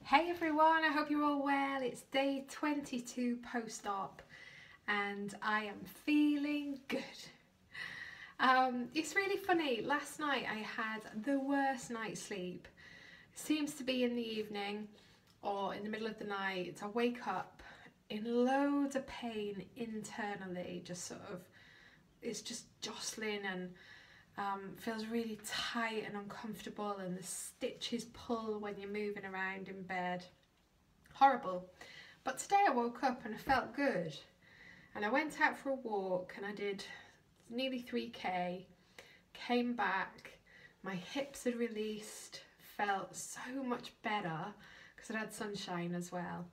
Hey everyone, I hope you're all well. It's day 22 post-op and I am feeling good. It's really funny, last night I had the worst night's sleep. It seems to be in the evening or in the middle of the night. I wake up in loads of pain internally, it's just jostling and feels really tight and uncomfortable, and the stitches pull when you're moving around in bed. Horrible. But today I woke up and I felt good, and I went out for a walk and I did nearly 3k, came back, my hips had released, felt so much better because I'd had sunshine as well,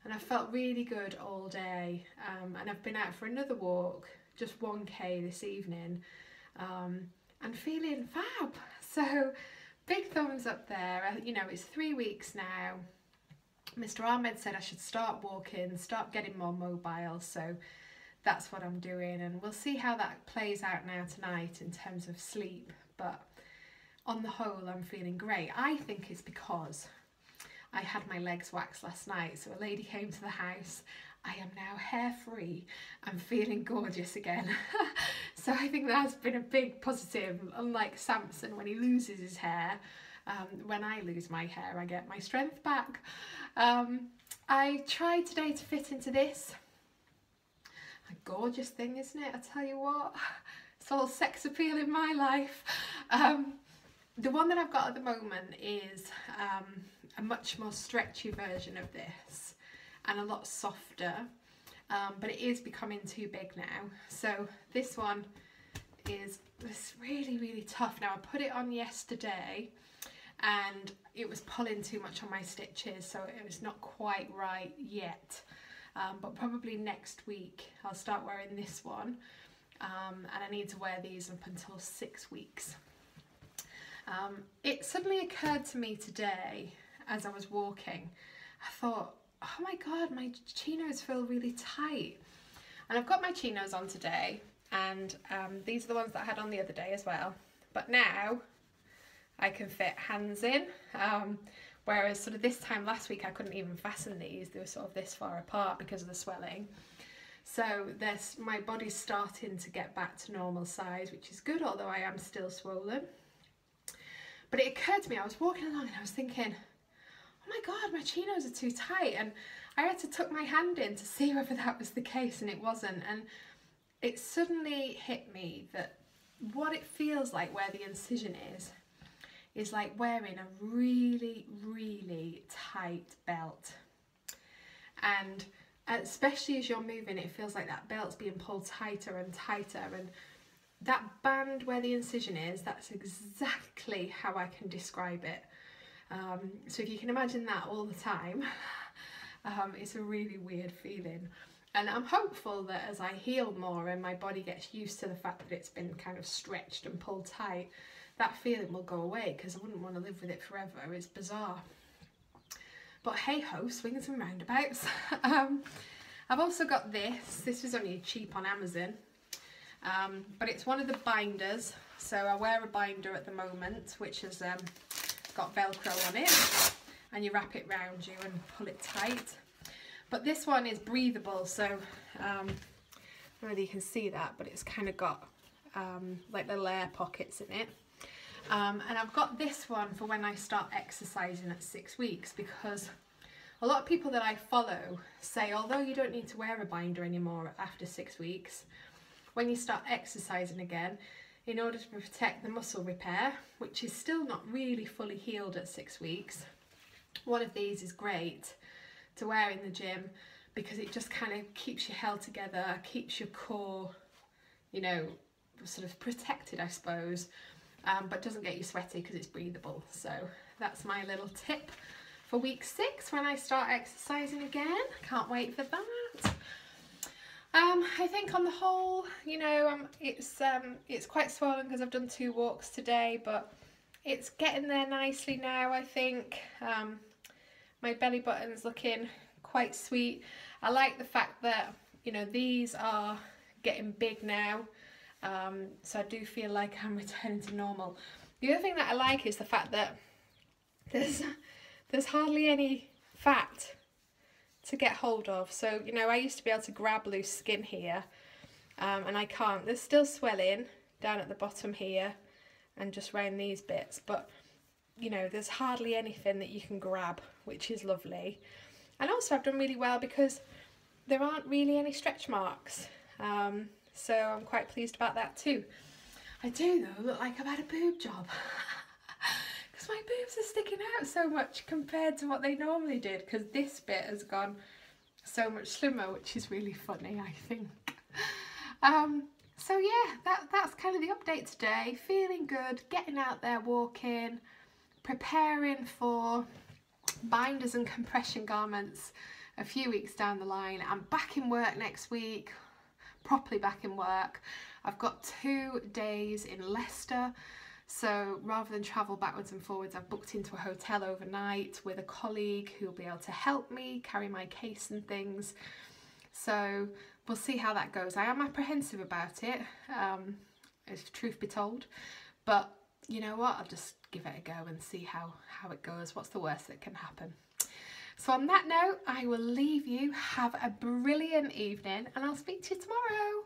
and I felt really good all day. And I've been out for another walk, just 1k this evening, and feeling fab. So big thumbs up there. You know, it's 3 weeks now. Mr. Ahmed said I should start walking, start getting more mobile, so that's what I'm doing, and we'll see how that plays out now tonight in terms of sleep. But on the whole, I'm feeling great. I think it's because I had my legs waxed last night, so a lady came to the house. I am now hair free. I'm feeling gorgeous again. So I think that's been a big positive. Unlike Samson, when he loses his hair, when I lose my hair, I get my strength back. I tried today to fit into this. A gorgeous thing, isn't it? I tell you what, it's all sex appeal in my life. The one that I've got at the moment is a much more stretchy version of this and a lot softer, but it is becoming too big now. So this one is really tough. Now I put it on yesterday and it was pulling too much on my stitches, so it was not quite right yet, but probably next week I'll start wearing this one, and I need to wear these up until 6 weeks. It suddenly occurred to me today as I was walking, I thought, oh my god, my chinos feel really tight. And I've got my chinos on today, and these are the ones that I had on the other day as well, but now I can fit hands in, whereas sort of this time last week I couldn't even fasten these. They were sort of this far apart because of the swelling. So my body's starting to get back to normal size, which is good, although I am still swollen. But it occurred to me, I was walking along and I was thinking, oh my god, my chinos are too tight, and I had to tuck my hand in to see whether that was the case, and it wasn't. And it suddenly hit me that what it feels like where the incision is like wearing a really tight belt, and especially as you're moving, it feels like that belt's being pulled tighter and tighter, and that band where the incision is, that's exactly how I can describe it. So if you can imagine that all the time, it's a really weird feeling. And I'm hopeful that as I heal more and my body gets used to the fact that it's been kind of stretched and pulled tight, that feeling will go away, because I wouldn't want to live with it forever. It's bizarre. But hey ho, swings and roundabouts. I've also got this. This was only cheap on Amazon. But it's one of the binders. So I wear a binder at the moment, which has got Velcro on it, and you wrap it round you and pull it tight. But this one is breathable, so I don't know whether you can see that, but it's kind of got like little air pockets in it. And I've got this one for when I start exercising at 6 weeks, because a lot of people that I follow say, although you don't need to wear a binder anymore after 6 weeks, when you start exercising again, in order to protect the muscle repair, which is still not really fully healed at 6 weeks, one of these is great to wear in the gym, because it just kind of keeps you held together, keeps your core, you know, sort of protected, I suppose, but doesn't get you sweaty because it's breathable. So that's my little tip for week 6 when I start exercising again. Can't wait for that. I think on the whole, you know, it's quite swollen because I've done 2 walks today, but it's getting there nicely now, I think. My belly button's looking quite sweet. I like the fact that, you know, these are getting big now, so I do feel like I'm returning to normal. The other thing that I like is the fact that there's hardly any fat to get hold of. So, you know, I used to be able to grab loose skin here, and I can't. There's still swelling down at the bottom here and just around these bits, but you know, there's hardly anything that you can grab, which is lovely. And also I've done really well because there aren't really any stretch marks, so I'm quite pleased about that too. I do though look like I've had a boob job because my boobs are sticking out so much compared to what they normally did, because this bit has gone so much slimmer, which is really funny, I think. So yeah, that's kind of the update today. Feeling good, getting out there walking, preparing for binders and compression garments a few weeks down the line. I'm back in work next week, properly back in work. I've got 2 days in Leicester, so rather than travel backwards and forwards, I've booked into a hotel overnight with a colleague who will be able to help me carry my case and things. So we'll see how that goes. I am apprehensive about it, if truth be told, but you know what, I'll just give it a go and see how it goes. What's the worst that can happen? So on that note, I will leave you. Have a brilliant evening and I'll speak to you tomorrow.